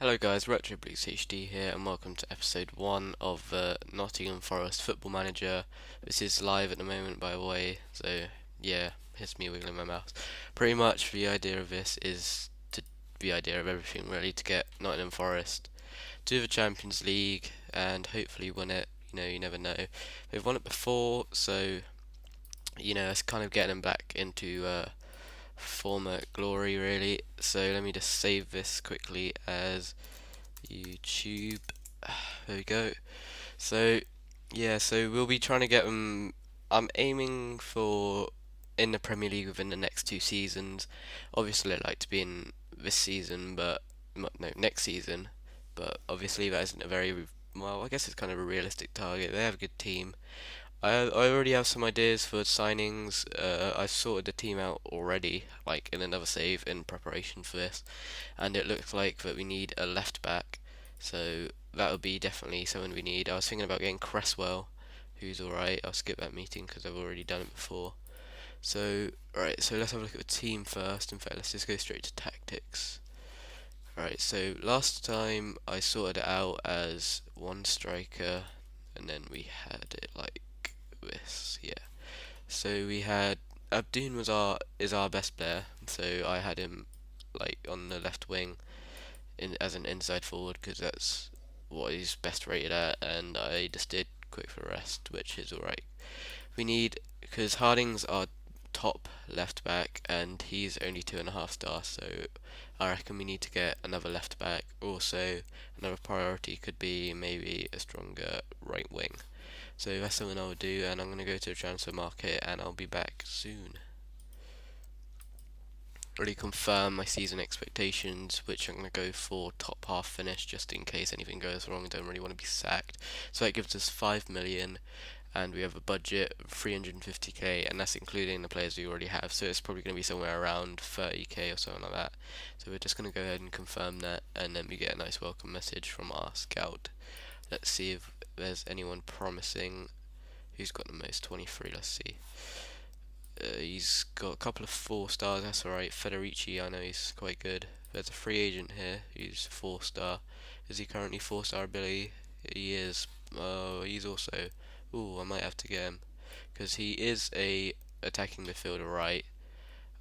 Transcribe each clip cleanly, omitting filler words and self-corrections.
Hello guys, Retro Blues HD here, and welcome to episode 1 of Nottingham Forest Football Manager. This is live at the moment, by the way, so yeah, here's me wiggling my mouse. Pretty much the idea of this is the idea of everything really, to get Nottingham Forest to the Champions League and hopefully win it. You never know. They've won it before, so it's kind of getting them back into former glory really. So let me just save this quickly as YouTube. There we go. So yeah, so we'll be trying to get them. I'm aiming for in the Premier League within the next 2 seasons. Obviously, I'd like to be in this season, but no, next season. But obviously, that isn't a very well. I guess it's kind of a realistic target. They have a good team. I already have some ideas for signings. I've sorted the team out already, like in another save in preparation for this, and it looks like that we need a left back. So that would be definitely someone we need. I was thinking about getting Cresswell, who's alright. I'll skip that meeting because I've already done it before. So, alright, so let's have a look at the team first. In fact, let's just go straight to tactics. Alright, so last time I sorted it out as one striker, and then we had it like this, yeah. So we had Abdun is our best player, so I had him like on the left wing as an inside forward because that's what he's best rated at, and I just did quick for rest, which is alright. We need because Harding's our top left back, and he's only 2.5 stars, so I reckon we need to get another left back. Also, another priority could be maybe a stronger right wing. So that's something I'll do, and I'm going to go to the transfer market, and I'll be back soon. Already confirm my season expectations, which I'm going to go for top half finish, just in case anything goes wrong. I don't really want to be sacked. So that gives us 5 million, and we have a budget of 350k, and that's including the players we already have. So it's probably going to be somewhere around 30k or something like that. So we're just going to go ahead and confirm that, and then we get a nice welcome message from our scout. Let's see if there's anyone promising. Who's got the most? 23. Let's see. He's got a couple of 4 stars. That's alright. Federici, I know he's quite good. There's a free agent here who's 4 star. Is he currently 4 star ability? He is. He's also. Ooh, I might have to get him because he is a attacking midfielder, right?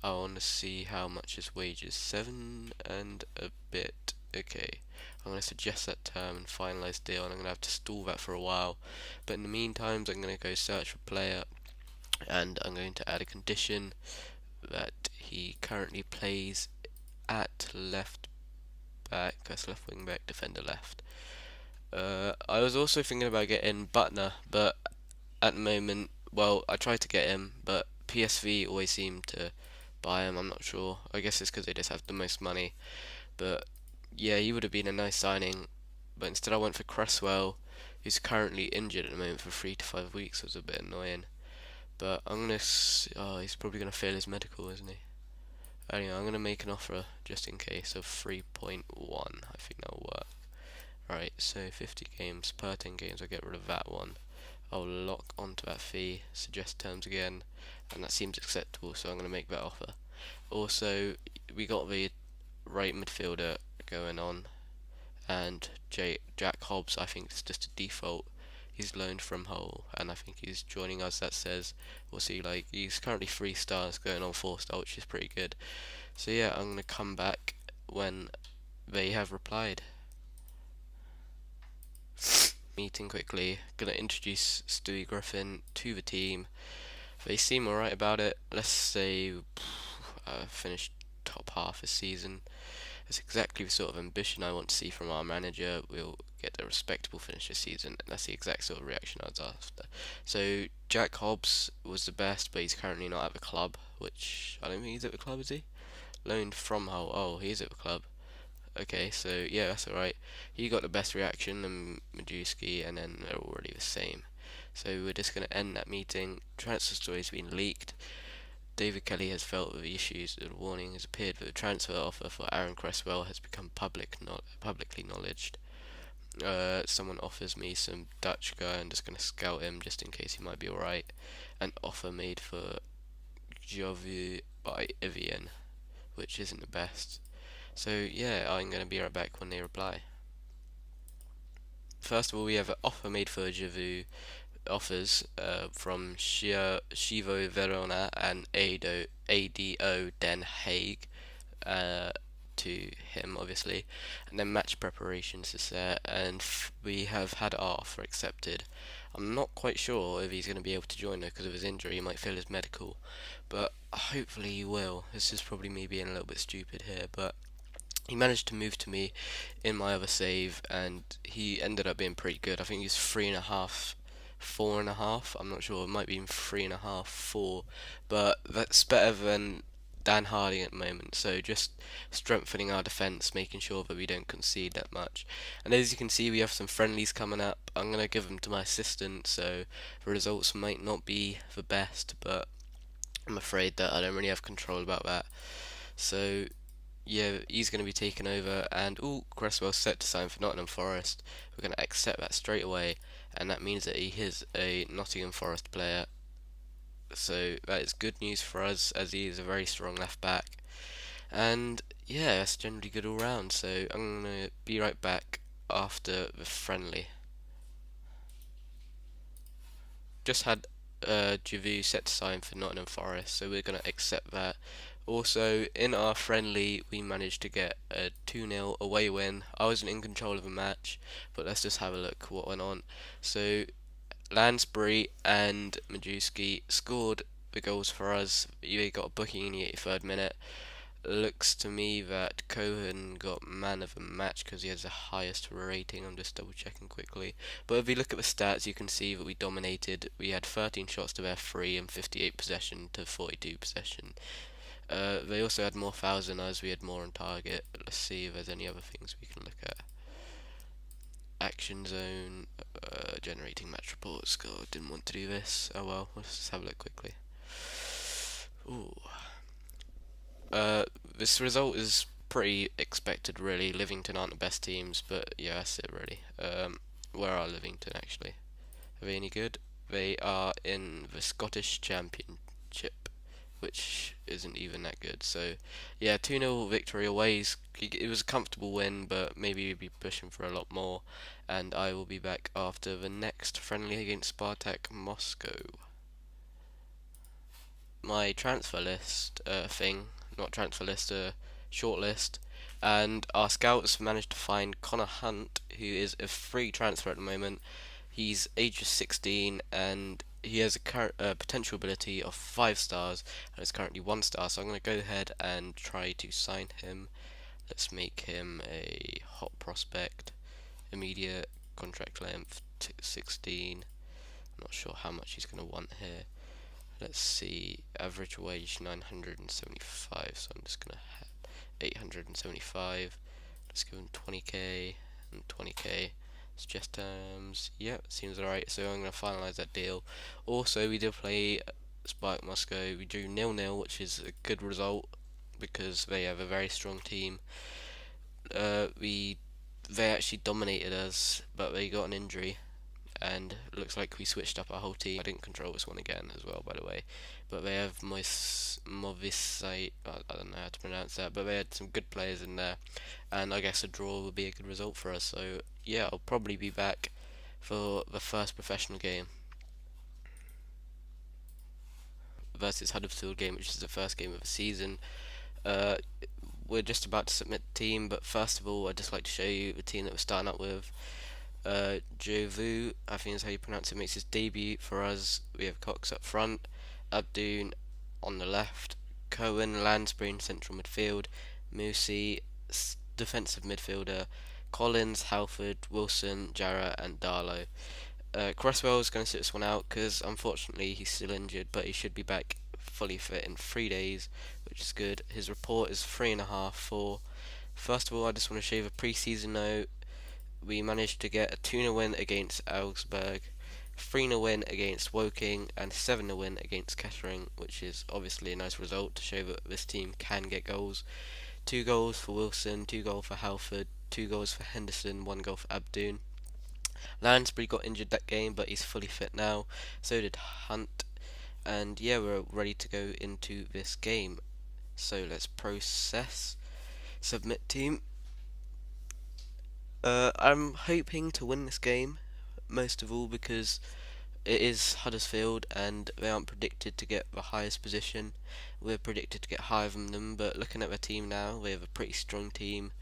I want to see how much his wage is. 7 and a bit. Okay. I'm going to suggest that term and finalize deal, and I'm going to have to stall that for a while. But in the meantime, I'm going to go search for player, and I'm going to add a condition that he currently plays at left back, that's left wing back, defender left. I was also thinking about getting Butner, but at the moment, well, I tried to get him, but PSV always seem to buy him. I'm not sure. I guess it's because they just have the most money. But yeah, he would have been a nice signing. But instead, I went for Cresswell, who's currently injured at the moment for 3 to 5 weeks. Was a bit annoying. But I'm gonna. Oh, he's probably gonna fail his medical, isn't he? Anyway, I'm gonna make an offer just in case of 3.1. I think that'll work. Right, so 50 games per 10 games. I'll get rid of that one. I'll lock onto that fee. Suggest terms again, and that seems acceptable. So I'm gonna make that offer. Also, we got the right midfielder going on, and Jack Hobbs, I think it's just a default. He's loaned from Hull, and I think he's joining us. That says we'll see. Like, he's currently 3 stars, going on 4 star, which is pretty good. So yeah, I'm gonna come back when they have replied. Meeting quickly. Gonna introduce Stewie Griffin to the team. They seem alright about it. Let's say finish top half this season. That's exactly the sort of ambition I want to see from our manager. We'll get a respectable finish this season, and that's the exact sort of reaction I was after. So Jack Hobbs was the best, but he's currently not at the club, which I don't think he's at the club, is he? Loaned from Hull. Oh, he's at the club. Okay, so yeah, that's alright. He got the best reaction, and Majewski, and then they're already the same. So we're just going to end that meeting. Transfer story's been leaked. David Kelly has felt the issues. A warning has appeared that the transfer offer for Aaron Cresswell has become publicly knowledged. Someone offers me some Dutch guy. I'm just going to scout him just in case he might be alright. An offer made for Jovi by Evian, which isn't the best. So yeah, I'm gonna be right back when they reply. First of all, we have an offer made for Javu offers from Shivo Verona and ADO Den Haag uh, to him, obviously, and then match preparations is there, and we have had our offer accepted. I'm not quite sure if he's going to be able to join though because of his injury. He might fail his medical, but hopefully he will. This is probably me being a little bit stupid here, but he managed to move to me in my other save, and he ended up being pretty good. I think he's 3.5, 4.5. I'm not sure. It might be even 3.5, 4, but that's better than Dan Harding at the moment. So just strengthening our defence, making sure that we don't concede that much. And as you can see, we have some friendlies coming up. I'm gonna give them to my assistant, so the results might not be the best, but I'm afraid that I don't really have control about that. So yeah, he's going to be taken over, and Cresswell's set to sign for Nottingham Forest. We're going to accept that straight away, and that means that he is a Nottingham Forest player. So that is good news for us, as he is a very strong left back. And yeah, that's generally good all round. So I'm going to be right back after the friendly. Just had Javu set to sign for Nottingham Forest, so we're going to accept that. Also, in our friendly, we managed to get a 2-0 away win. I wasn't in control of the match, but let's just have a look what went on. So, Lansbury and Majewski scored the goals for us. They got a booking in the 83rd minute. Looks to me that Cohen got man of the match because he has the highest rating. I'm just double checking quickly. But if you look at the stats, you can see that we dominated. We had 13 shots to their 3 and 58 possession to 42 possession. They also had more fouls than us. We had more on target. Let's see if there's any other things we can look at. Action zone, generating match reports. God, didn't want to do this. Oh well, let's just have a look quickly. Ooh. Uh, this result is pretty expected, really. Livington aren't the best teams, but yeah, that's it, really. Where are Livington, actually? Are they any good? They are in the Scottish Championship, which isn't even that good. So, yeah, 2-0 victory away. It was a comfortable win, but maybe we'd be pushing for a lot more. And I will be back after the next friendly against Spartak Moscow. My transfer list not transfer list, short list, and our scouts managed to find Connor Hunt, who is a free transfer at the moment. He's age 16 and he has a current potential ability of 5 stars and is currently 1 star. So I'm going to go ahead and try to sign him. Let's make him a hot prospect. Immediate contract length 16. I'm not sure how much he's going to want here. Let's see, average wage 975, so I'm just gonna have 875. Let's give him 20k and 20k. Suggest terms. Yep, seems alright. So I'm gonna finalize that deal. Also, we did play Spartak Moscow. We drew 0-0, which is a good result because they have a very strong team. They actually dominated us, but they got an injury and it looks like we switched up our whole team. I didn't control this one again as well, by the way. But they have Movisite, I don't know how to pronounce that, but they had some good players in there, and I guess a draw would be a good result for us. So yeah, I'll probably be back for the first professional game versus Huddersfield game, which is the first game of the season. Uh, we're just about to submit the team, but first of all, I'd just like to show you the team that we're starting up with. Jovu, I think is how you pronounce it, makes his debut for us. We have Cox up front, Abdoon on the left, Cohen, Lansbury in central midfield, Musi, defensive midfielder, Collins, Halford, Wilson, Jarrah, and Darlow. Cresswell is going to sit this one out because unfortunately he's still injured, but he should be back fully fit in 3 days, which is good. His report is 3.5, 4. First of all, I just want to show you a pre-season note. We managed to get a 2-0 win against Augsburg, 3-0 win against Woking, and 7-0 win against Kettering, which is obviously a nice result to show that this team can get goals. 2 goals for Wilson, 2 goals for Halford, 2 goals for Henderson, 1 goal for Abdoon. Lansbury got injured that game, but he's fully fit now. So did Hunt. And yeah, we're ready to go into this game. So let's process. Submit team. I'm hoping to win this game, most of all because it is Huddersfield and they aren't predicted to get the highest position. We're predicted to get higher than them, but looking at their team now, we have a pretty strong team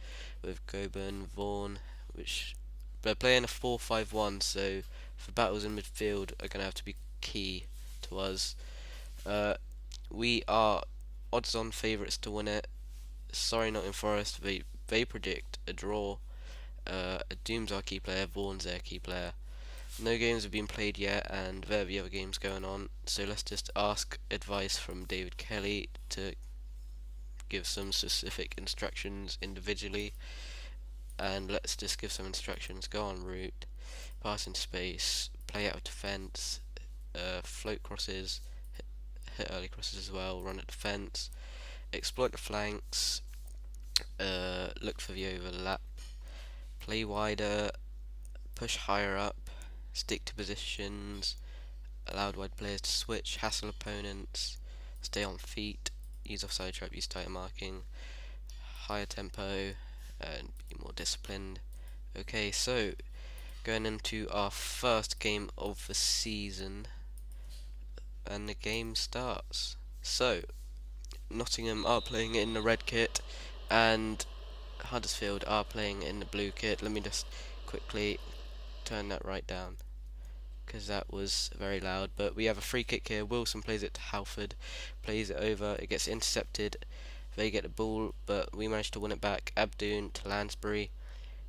with Goburn, Vaughan, which they're playing a 4-5-1, so the battles in midfield are going to have to be key to us. Uh, we are odds-on favourites to win it. Sorry, Nottingham Forest. They predict a draw. Doom's our key player, Vaughan's their key player. No games have been played yet, and there are the other games going on. So let's just ask advice from David Kelly to give some specific instructions individually, and let's just give some instructions. Go on route, pass in space, play out of defence, float crosses, hit early crosses as well, run at defence, exploit the flanks, look for the overlap, play wider, push higher up, stick to positions, allow wide players to switch, hassle opponents, stay on feet, use offside trap, use tighter marking, higher tempo, and be more disciplined. Okay, so going into our first game of the season, and the game starts. So, Nottingham are playing in the red kit, and Huddersfield are playing in the blue kit. Let me just quickly turn that right down, because that was very loud. But we have a free kick here. Wilson plays it to Halford, plays it over, it gets intercepted. They get the ball, but we manage to win it back. Abdoon to Lansbury,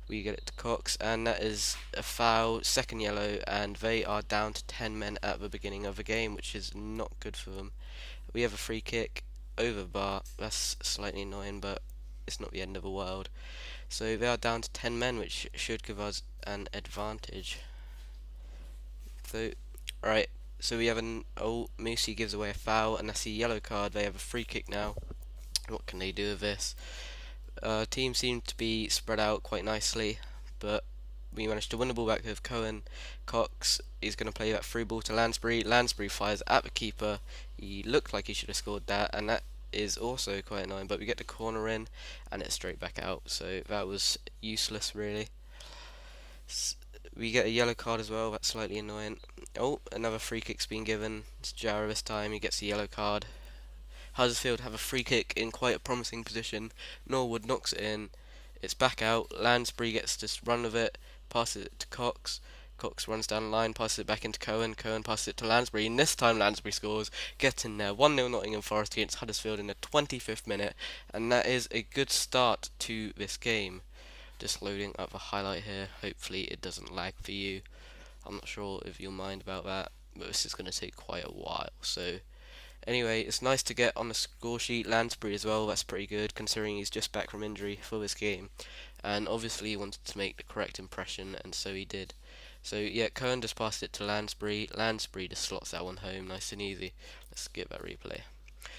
we get it to Cox, and that is a foul, second yellow, and they are down to 10 men at the beginning of the game, which is not good for them. We have a free kick over the bar. That's slightly annoying, but it's not the end of the world. So they are down to 10 men, which should give us an advantage. So, right, so we have Moosey gives away a foul, and that's a yellow card. They have a free kick now. What can they do with this? Team seem to be spread out quite nicely, but we managed to win the ball back with Cohen. Cox is going to play that through ball to Lansbury. Lansbury fires at the keeper. He looked like he should have scored that, and that is also quite annoying, but we get the corner in, and it's straight back out, so that was useless, really. We get a yellow card as well, that's slightly annoying. Oh, another free kick's been given. It's Jarrah this time, he gets a yellow card. Huddersfield have a free kick in quite a promising position. Norwood knocks it in. It's back out. Lansbury gets to run with it, passes it to Cox. Cox runs down the line, passes it back into Cohen. Cohen passes it to Lansbury, and this time Lansbury scores. Get in there. 1-0 Nottingham Forest against Huddersfield in the 25th minute, and that is a good start to this game. Just loading up a highlight here. Hopefully it doesn't lag for you. I'm not sure if you'll mind about that, but this is going to take quite a while, so anyway, it's nice to get on the score sheet Lansbury as well. That's pretty good considering he's just back from injury for this game, and obviously he wanted to make the correct impression, and so he did. So yeah, Cohen just passed it to Lansbury. Lansbury just slots that one home, nice and easy. Let's get that replay.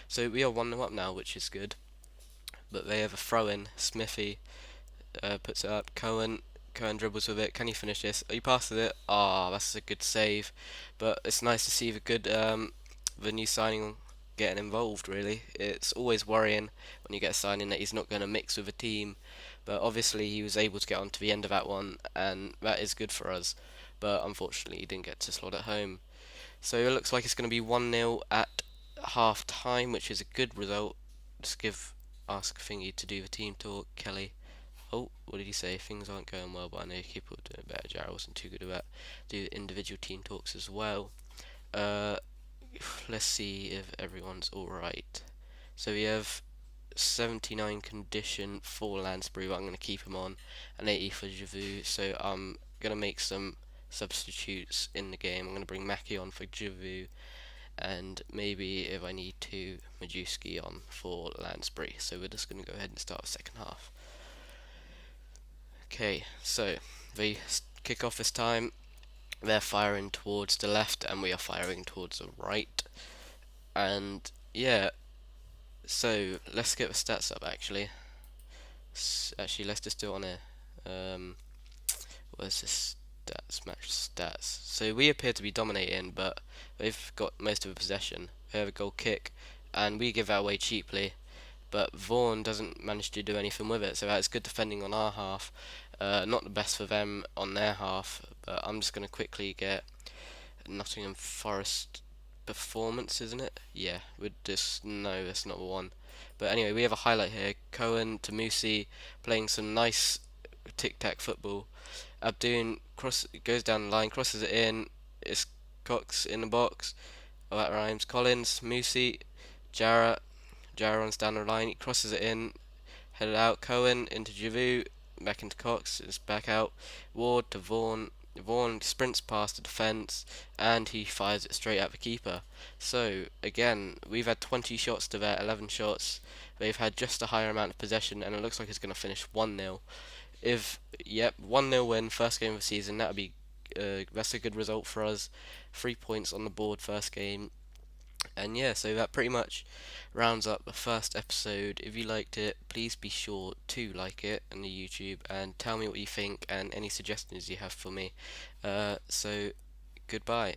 So we are 1-0 up now, which is good. But they have a throw in. Smithy puts it up. Cohen dribbles with it. Can he finish this? He passes it. Ah, that's a good save. But it's nice to see the new signing getting involved. Really, it's always worrying when you get a signing that he's not going to mix with a team. But obviously he was able to get on to the end of that one, and that is good for us. But unfortunately, he didn't get to slot it home. So it looks like it's going to be 1-0 at half time, which is a good result. Just ask Thingy to do the team talk, Kelly. Oh, what did he say? Things aren't going well, but I know people are doing better. Jarrah wasn't too good about do individual team talks as well. Uh, let's see if everyone's alright. So we have 79 condition for Lansbury, but I'm going to keep him on, and 80 for Javu. So I'm going to make some substitutes in the game. I'm going to bring Mackie on for Javu, and maybe if I need to, Majewski on for Lansbury. So we're just going to go ahead and start the second half. Okay, so they kick off this time. They're firing towards the left, and we are firing towards the right. And yeah, so let's get the stats up. Actually, let's just do it on here. Where's this stats? Match stats. So we appear to be dominating, but they've got most of the possession. They have a goal kick, and we give that away cheaply. but Vaughan doesn't manage to do anything with it. So that's good defending on our half. Not the best for them on their half, but I'm just going to quickly get Nottingham Forest performance, isn't it? Yeah, we'd just no, that's not the one. But anyway, we have a highlight here. Cohen to Musi playing some nice tic-tac football. Abdoon goes down the line, crosses it in. It's Cox in the box. Oh, that rhymes. Collins, Musi, Jara. Jara runs down the line. He crosses it in. Headed out. Cohen into Javu. Back into Cox. It's back out. Ward to Vaughan. Vaughan sprints past the defence and he fires it straight at the keeper. So again, we've had 20 shots to their 11 shots. They've had just a higher amount of possession, and it looks like it's going to finish 1-0. If yep, 1-0 win, first game of the season. That'd be that's a good result for us. 3 points on the board first game. And yeah, so that pretty much rounds up the first episode. If you liked it, please be sure to like it on the YouTube and tell me what you think and any suggestions you have for me. So goodbye.